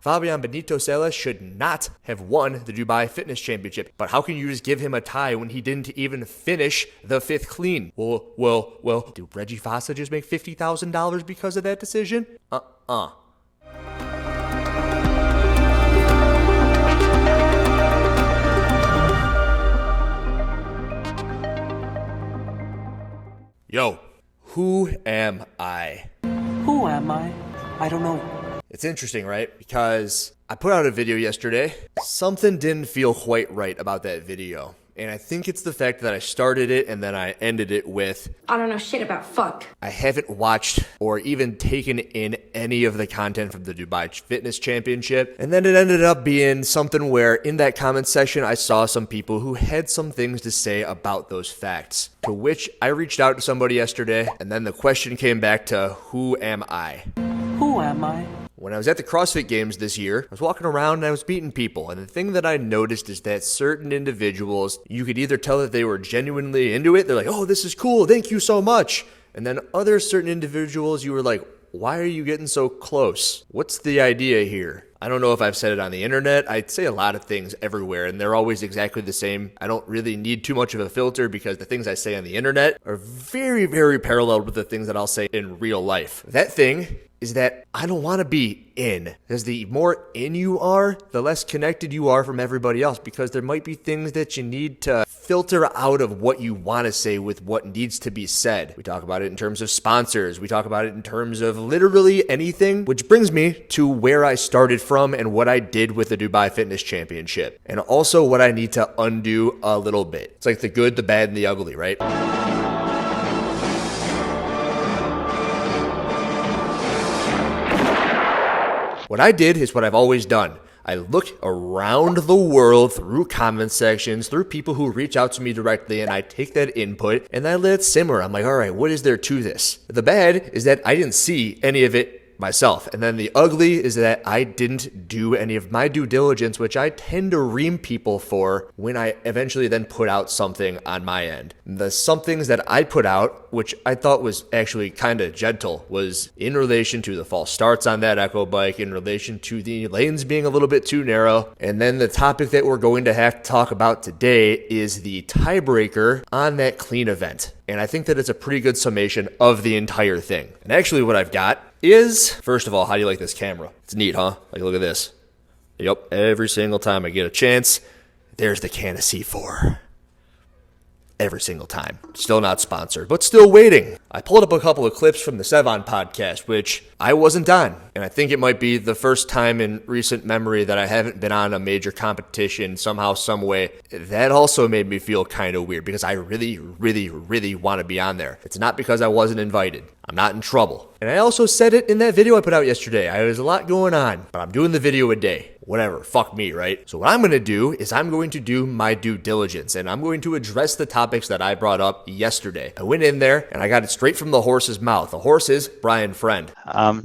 Fabian Benito Sela should not have won the Dubai Fitness Championship. But how can you just give him a tie when he didn't even finish the fifth clean? Well, did Reggie Fossa just make $50,000 because of that decision? Yo, who am I? Who am I? I don't know. It's interesting, right? Because I put out a video yesterday. Something didn't feel quite right about that video. And I think it's the fact that I started it and then I ended it with, I don't know shit about fuck. I haven't watched or even taken in any of the content from the Dubai Fitness Championship. And then it ended up being something where in that comment section, I saw some people who had some things to say about those facts. To which I reached out to somebody yesterday, and then the question came back to, who am I? Who am I? When I was at the CrossFit Games this year, I was walking around and I was beating people. And the thing that I noticed is that certain individuals, you could either tell that they were genuinely into it. They're like, oh, this is cool. Thank you so much. And then other certain individuals, you were like, why are you getting so close? What's the idea here? I don't know if I've said it on the internet. I say a lot of things everywhere and they're always exactly the same. I don't really need too much of a filter because the things I say on the internet are very, very parallel with the things that I'll say in real life. That thing is that I don't want to be in, because the more in you are, the less connected you are from everybody else, because there might be things that you need to filter out of what you want to say with what needs to be said. We talk about it in terms of sponsors. We talk about it in terms of literally anything, which brings me to where I started from and what I did with the Dubai Fitness Championship, and also what I need to undo a little bit. It's like the good, the bad, and the ugly, right? What I did is what I've always done. I look around the world through comment sections, through people who reach out to me directly, and I take that input and I let it simmer. I'm like, all right, what is there to this? The bad is that I didn't see any of it myself. And then the ugly is that I didn't do any of my due diligence, which I tend to ream people for when I eventually then put out something on my end. The somethings that I put out, which I thought was actually kind of gentle, was in relation to the false starts on that Echo bike, in relation to the lanes being a little bit too narrow. And then the topic that we're going to have to talk about today is the tiebreaker on that clean event. And I think that it's a pretty good summation of the entire thing. And actually what I've got is, first of all, how do you like this camera? It's neat, huh? Like, look at this. Yep, every single time I get a chance, there's the can of C4. Every single time. Still not sponsored, but still waiting. I pulled up a couple of clips from the Sevon podcast, which I wasn't on. And I think it might be the first time in recent memory that I haven't been on a major competition somehow, some way. That also made me feel kind of weird because I really, really, really want to be on there. It's not because I wasn't invited. I'm not in trouble. And I also said it in that video I put out yesterday. There's a lot going on, but I'm doing the video a day. Whatever, fuck me, right? So what I'm going to do is I'm going to do my due diligence and I'm going to address the topics that I brought up yesterday. I went in there and I got it straight from the horse's mouth. The horse is Brian Friend.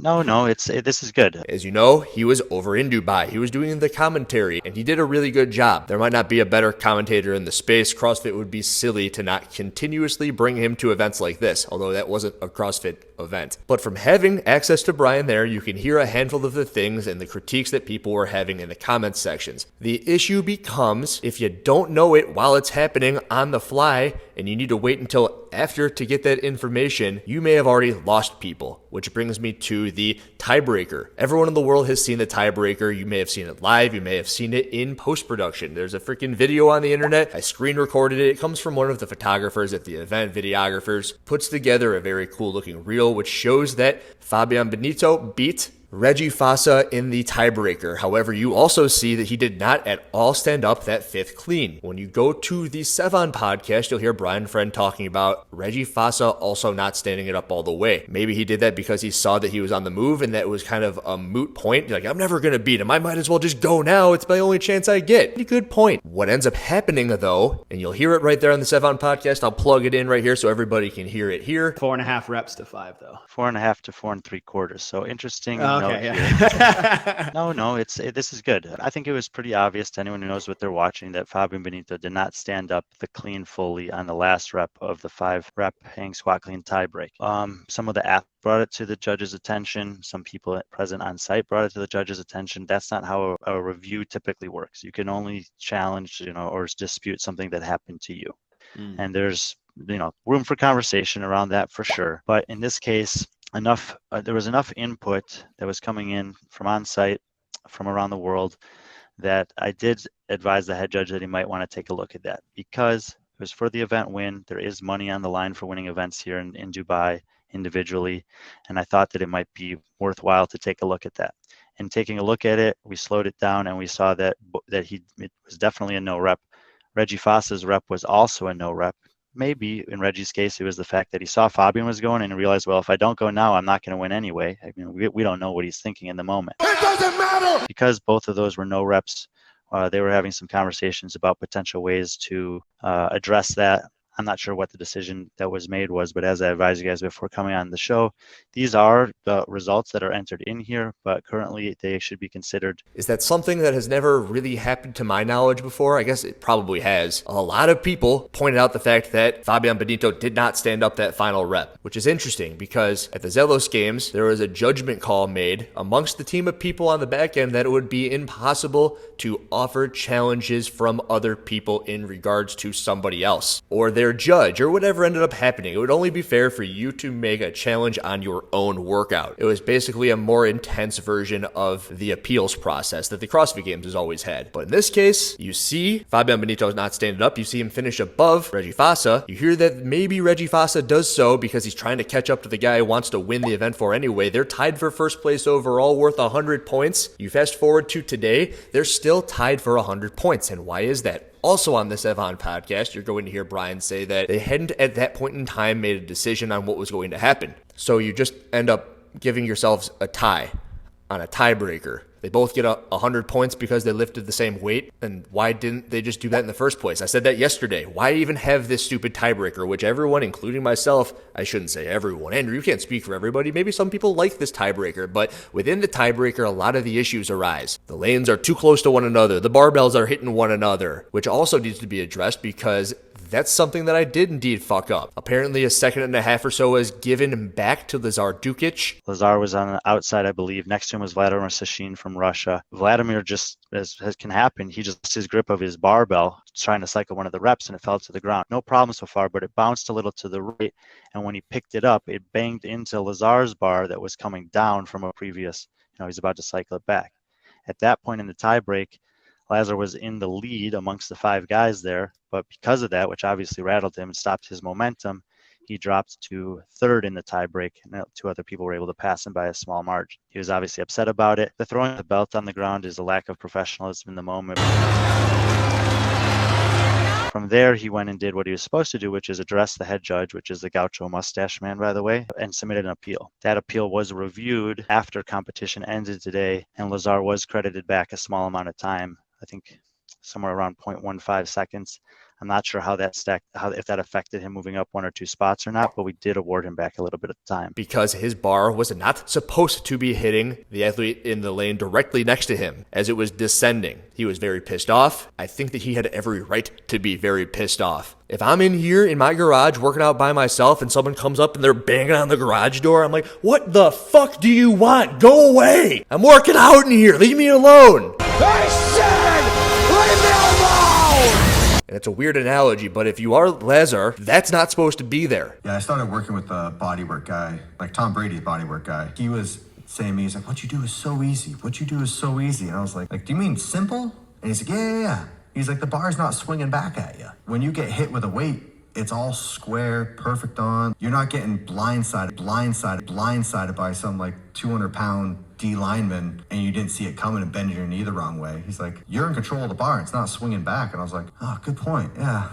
No, this is good. As you know, he was over in Dubai. He was doing the commentary and he did a really good job. There might not be a better commentator in the space. CrossFit would be silly to not continuously bring him to events like this, although that wasn't a CrossFit event. But from having access to Brian there, you can hear a handful of the things and the critiques that people were having in the comments sections. The issue becomes if you don't know it while it's happening on the fly and you need to wait until after to get that information, you may have already lost people, which brings me to the tiebreaker. Everyone in the world has seen the tiebreaker. You may have seen it live. You may have seen it in post-production. There's a freaking video on the internet. I screen recorded it. It comes from one of the photographers at the event, videographers, puts together a very cool looking reel, which shows that Fabian Benito beat Reggie Fossa in the tiebreaker. However, you also see that he did not at all stand up that fifth clean. When you go to the Sevon podcast, you'll hear Brian Friend talking about Reggie Fossa also not standing it up all the way. Maybe he did that because he saw that he was on the move and that was kind of a moot point. Like, I'm never going to beat him. I might as well just go now. It's my only chance I get. Pretty good point. What ends up happening though, and you'll hear it right there on the Sevon podcast, I'll plug it in right here so everybody can hear it here. 4.5 reps to 5 though. 4.5 to 4 3/4. So interesting. note okay. here. Yeah. No, this is good. I think it was pretty obvious to anyone who knows what they're watching that Fabian Benito did not stand up the clean fully on the last rep of the 5-rep hang squat clean tie break. Some of the athletes brought it to the judge's attention. Some people present on site brought it to the judge's attention. That's not how a review typically works. You can only challenge, or dispute something that happened to you. And there's, room for conversation around that for sure. But in this case, there was enough input that was coming in from on site, from around the world, that I did advise the head judge that he might want to take a look at that, because it was for the event win. There is money on the line for winning events here in Dubai individually, and I thought that it might be worthwhile to take a look at that. And taking a look at it, we slowed it down and we saw that it was definitely a no rep. Reggie Foss's rep was also a no rep. Maybe in Reggie's case, it was the fact that he saw Fabian was going and realized, well, if I don't go now, I'm not going to win anyway. I mean, we don't know what he's thinking in the moment. It doesn't matter! Because both of those were no reps, they were having some conversations about potential ways to address that. I'm not sure what the decision that was made was, but as I advised you guys before coming on the show, these are the results that are entered in here, but currently they should be considered. Is that something that has never really happened to my knowledge before? I guess it probably has. A lot of people pointed out the fact that Fabian Benito did not stand up that final rep, which is interesting because at the Zelos games, there was a judgment call made amongst the team of people on the back end that it would be impossible to offer challenges from other people in regards to somebody else or their judge or whatever ended up happening. It would only be fair for you to make a challenge on your own workout. It was basically a more intense version of the appeals process that the CrossFit Games has always had. But in this case, you see Fabian Benito not standing up. You see him finish above Reggie Fossa. You hear that maybe Reggie Fossa does so because he's trying to catch up to the guy who wants to win the event for anyway. They're tied for first place overall, worth 100 points. You fast forward to today, they're still tied for 100 points. And why is that? Also on this Evan podcast, you're going to hear Brian say that they hadn't at that point in time made a decision on what was going to happen. So you just end up giving yourselves a tie on a tiebreaker. They both get 100 points because they lifted the same weight. And why didn't they just do that in the first place? I said that yesterday. Why even have this stupid tiebreaker, which everyone, including myself, I shouldn't say everyone. Andrew, you can't speak for everybody. Maybe some people like this tiebreaker, but within the tiebreaker, a lot of the issues arise. The lanes are too close to one another. The barbells are hitting one another, which also needs to be addressed because that's something that I did indeed fuck up. Apparently a second and a half or so was given back to Lazar Dukic. Lazar was on the outside, I believe. Next to him was Vladimir Sashin from Russia. Vladimir just, as can happen, he just lost his grip of his barbell trying to cycle one of the reps and it fell to the ground. No problem so far, but it bounced a little to the right. And when he picked it up, it banged into Lazar's bar that was coming down from a previous, he's about to cycle it back. At that point in the tie break, Lazar was in the lead amongst the 5 guys there, but because of that, which obviously rattled him and stopped his momentum, he dropped to 3rd in the tie break, and 2 other people were able to pass him by a small margin. He was obviously upset about it. The throwing the belt on the ground is a lack of professionalism in the moment. From there, he went and did what he was supposed to do, which is address the head judge, which is the gaucho mustache man, by the way, and submitted an appeal. That appeal was reviewed after competition ended today, and Lazar was credited back a small amount of time. I think somewhere around 0.15 seconds. I'm not sure how that if that affected him moving up 1 or 2 spots or not, but we did award him back a little bit of time. Because his bar was not supposed to be hitting the athlete in the lane directly next to him as it was descending. He was very pissed off. I think that he had every right to be very pissed off. If I'm in here in my garage working out by myself and someone comes up and they're banging on the garage door, I'm like, what the fuck do you want? Go away. I'm working out in here. Leave me alone. I said, leave me alone! And it's a weird analogy, but if you are Lazar, that's not supposed to be there. Yeah, I started working with a bodywork guy, like Tom Brady's bodywork guy. He was saying to me, he's like, what you do is so easy. What you do is so easy. And I was like, do you mean simple? And he's like, yeah. He's like, the bar's not swinging back at you. When you get hit with a weight, it's all square, perfect on. You're not getting blindsided by some like 200-pound D lineman and you didn't see it coming and bending your knee the wrong way. He's like, you're in control of the bar. It's not swinging back. And I was like, oh, good point. Yeah.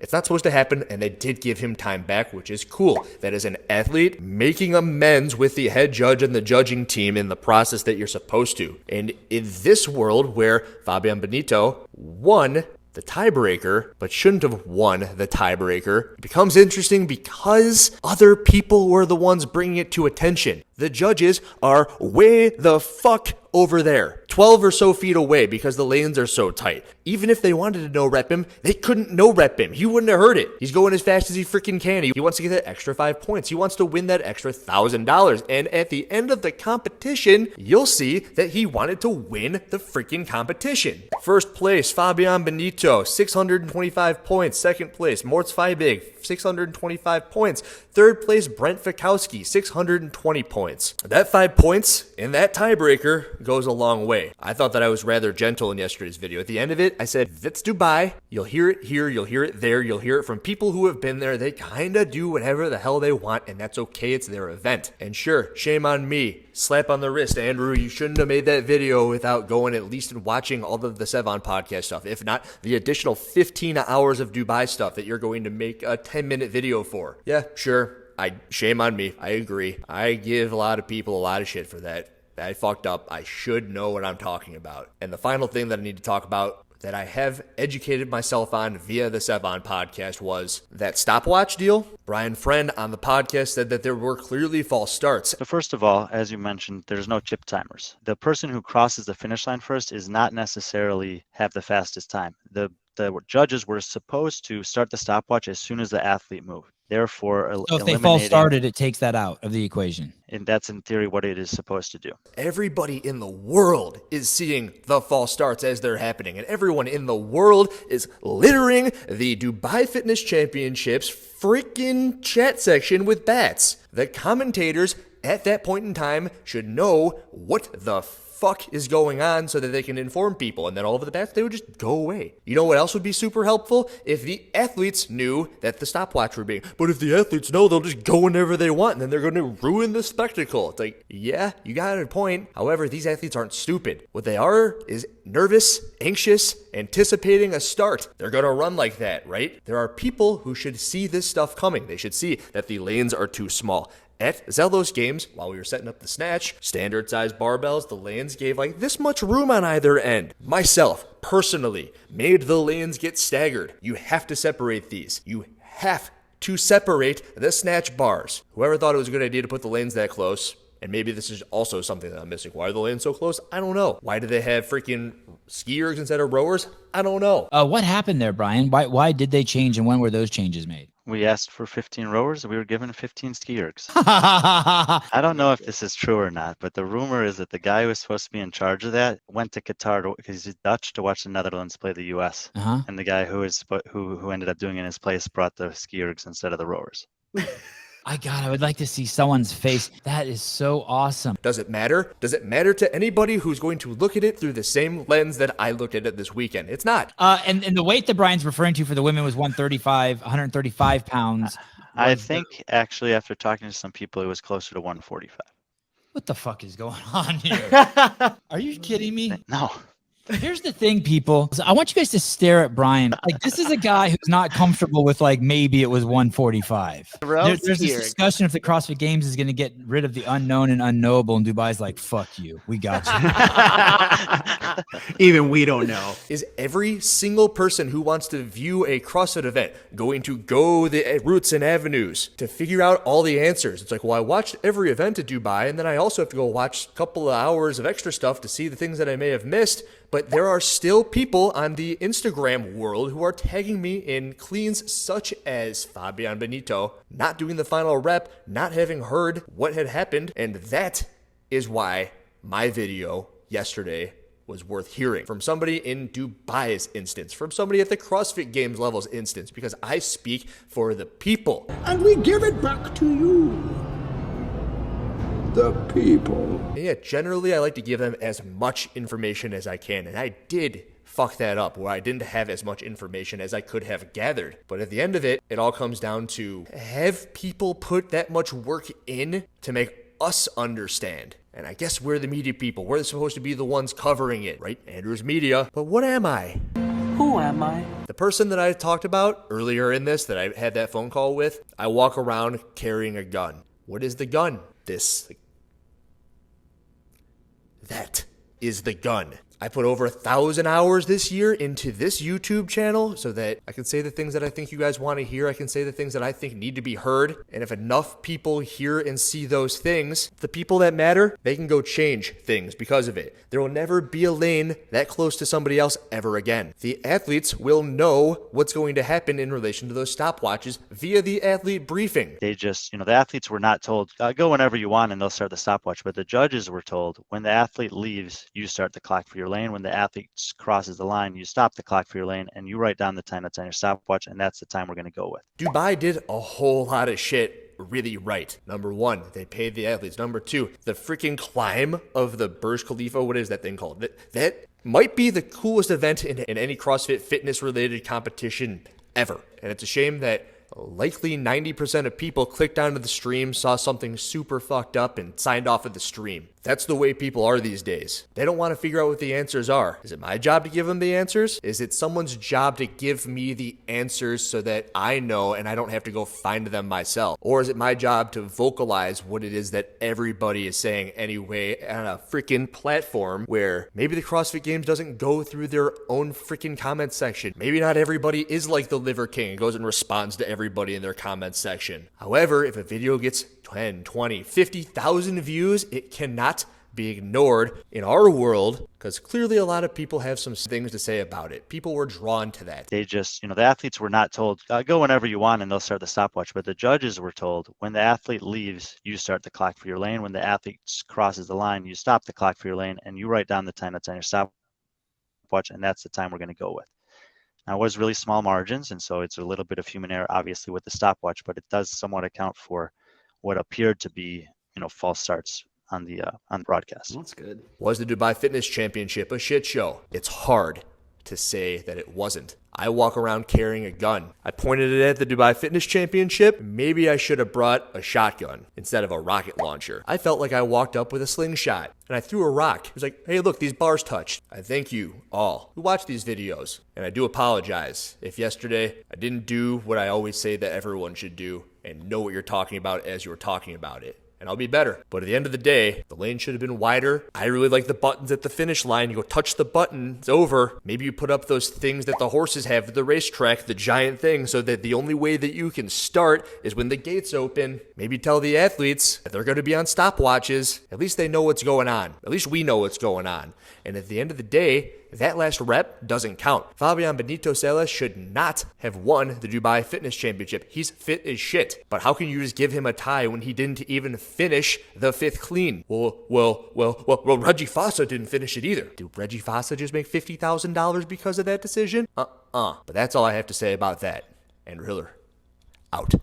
It's not supposed to happen, and they did give him time back, which is cool. That is an athlete making amends with the head judge and the judging team in the process that you're supposed to. And in this world where Fabian Benito won the tiebreaker, but shouldn't have won the tiebreaker, it becomes interesting because other people were the ones bringing it to attention. The judges are way the fuck over there, 12 or so feet away because the lanes are so tight. Even if they wanted to no-rep him, they couldn't no-rep him. He wouldn't have heard it. He's going as fast as he freaking can. He wants to get that extra 5 points. He wants to win that extra $1,000. And at the end of the competition, you'll see that he wanted to win the freaking competition. First place, Fabian Benito, 625 points. Second place, Moritz Feibig, 625 points. Third place, Brent Fikowski, 620 points. That 5 points in that tiebreaker goes a long way. I thought that I was rather gentle in yesterday's video. At the end of it, I said, if it's Dubai, you'll hear it here, you'll hear it there, you'll hear it from people who have been there. They kind of do whatever the hell they want, and that's okay. It's their event. And sure, shame on me. Slap on the wrist, Andrew. You shouldn't have made that video without going at least and watching all of the Sevon podcast stuff. If not, the additional 15 hours of Dubai stuff that you're going to make a 10-minute video for. Yeah, sure. Shame on me. I agree. I give a lot of people a lot of shit for that. I fucked up. I should know what I'm talking about. And the final thing that I need to talk about that I have educated myself on via the Sevon podcast was that stopwatch deal. Brian Friend on the podcast said that there were clearly false starts. So first of all, as you mentioned, there's no chip timers. The person who crosses the finish line first is not necessarily have the fastest time. The judges were supposed to start the stopwatch as soon as the athlete moved. Therefore, so if they false started, it takes that out of the equation. And that's in theory what it is supposed to do. Everybody in the world is seeing the false starts as they're happening, and everyone in the world is littering the Dubai Fitness Championships freaking chat section with bats. The commentators at that point in time should know what the fuck is going on so that they can inform people, and then all of the bats, they would just go away. You know what else would be super helpful? If the athletes knew that the stopwatch were being, but if the athletes know, they'll just go whenever they want, and then they're going to ruin the spectacle. It's like, yeah, you got a point. However, these athletes aren't stupid. What they are is nervous, anxious, anticipating a start. They're going to run like that, right? There are people who should see this stuff coming. They should see that the lanes are too small. At Zeldos games, while we were setting up the snatch, standard size barbells, the lanes gave like this much room on either end. Myself, personally, made the lanes get staggered. You have to separate these. You have to separate the snatch bars. Whoever thought it was a good idea to put the lanes that close, and maybe this is also something that I'm missing. Why are the lanes so close? I don't know. Why do they have freaking skiers instead of rowers? I don't know. What happened there, Brian? Why did they change, and when were those changes made? We asked for 15 rowers, and we were given 15 ski ergs. I don't know if this is true or not, but the rumor is that the guy who was supposed to be in charge of that went to Qatar because he's Dutch to watch the Netherlands play the U.S. And the guy who ended up doing it in his place brought the ski ergs instead of the rowers. I would like to see someone's face. That is so awesome. Does it matter? Does it matter to anybody who's going to look at it through the same lens that I looked at it this weekend? It's not. And the weight that Brian's referring to for the women was 135 pounds. I think actually after talking to some people, it was closer to 145. What the fuck is going on here? Are you kidding me? No. Here's the thing, people. I want you guys to stare at Brian. Like, this is a guy who's not comfortable with, like, maybe it was 145. There's this discussion if the CrossFit Games is going to get rid of the unknown and unknowable, and Dubai's like, fuck you. We got you. Even we don't know. Is every single person who wants to view a CrossFit event going to go the routes and avenues to figure out all the answers? It's like, well, I watched every event at Dubai, and then I also have to go watch a couple of hours of extra stuff to see the things that I may have missed. But there are still people on the Instagram world who are tagging me in cleans such as Fabian Benito, not doing the final rep, not having heard what had happened. And that is why my video yesterday was worth hearing from somebody in Dubai's instance, from somebody at the CrossFit Games levels instance, because I speak for the people. And we give it back to you, the people. And yeah, generally I like to give them as much information as I can, and I did fuck that up where I didn't have as much information as I could have gathered. But at the end of it, it all comes down to, have people put that much work in to make us understand? And I guess we're the media people. We're supposed to be the ones covering it, right? Andrew's media. But what am I? Who am I? The person that I talked about earlier in this, that I had that phone call with, I walk around carrying a gun. What is the gun? That is the gun. I put over 1,000 hours this year into this YouTube channel so that I can say the things that I think you guys want to hear. I can say the things that I think need to be heard. And if enough people hear and see those things, the people that matter, they can go change things because of it. There will never be a lane that close to somebody else ever again. The athletes will know what's going to happen in relation to those stopwatches via the athlete briefing. They just, the athletes were not told, go whenever you want and they'll start the stopwatch. But the judges were told, when the athlete leaves, you start the clock for your lane. When the athlete crosses the line, you stop the clock for your lane and you write down the time that's on your stopwatch, and that's the time we're going to go with. Dubai did a whole lot of shit really right. Number one, they paid the athletes. Number two, the freaking climb of the Burj Khalifa, what is that thing called? That might be the coolest event in any CrossFit fitness related competition ever. And it's a shame that likely 90% of people clicked onto the stream, saw something super fucked up, and signed off of the stream. That's the way people are these days. They don't want to figure out what the answers are. Is it my job to give them the answers? Is it someone's job to give me the answers so that I know and I don't have to go find them myself? Or is it my job to vocalize what it is that everybody is saying anyway on a freaking platform where maybe the CrossFit Games doesn't go through their own freaking comment section? Maybe not everybody is like the Liver King and goes and responds to everybody in their comment section. However, if a video gets 10, 20, 50,000 views, it cannot be ignored in our world because clearly a lot of people have some things to say about it. People were drawn to that. They just, the athletes were not told, go whenever you want and they'll start the stopwatch. But the judges were told, when the athlete leaves, you start the clock for your lane. When the athlete crosses the line, you stop the clock for your lane and you write down the time that's on your stopwatch, and that's the time we're going to go with. Now, it was really small margins, and so it's a little bit of human error, obviously, with the stopwatch, but it does somewhat account for what appeared to be, false starts on the broadcast. That's good. Was the Dubai Fitness Championship a shit show? It's hard to say that it wasn't. I walk around carrying a gun. I pointed it at the Dubai Fitness Championship. Maybe I should have brought a shotgun instead of a rocket launcher. I felt like I walked up with a slingshot and I threw a rock. It was like, hey, look, these bars touched. I thank you all who watch these videos. And I do apologize if yesterday I didn't do what I always say that everyone should do and know what you're talking about as you're talking about it. And I'll be better. But at the end of the day, the lane should have been wider. I really like the buttons at the finish line. You go touch the button, it's over. Maybe you put up those things that the horses have at the racetrack, the giant thing, so that the only way that you can start is when the gates open. Maybe tell the athletes that they're going to be on stopwatches. At least they know what's going on. At least we know what's going on. And at the end of the day, that last rep doesn't count. Fabian Benito Salas should not have won the Dubai Fitness Championship. He's fit as shit. But how can you just give him a tie when he didn't even finish the fifth clean? Well, Reggie Fossa didn't finish it either. Did Reggie Fossa just make $50,000 because of that decision? But that's all I have to say about that. And Riller, out.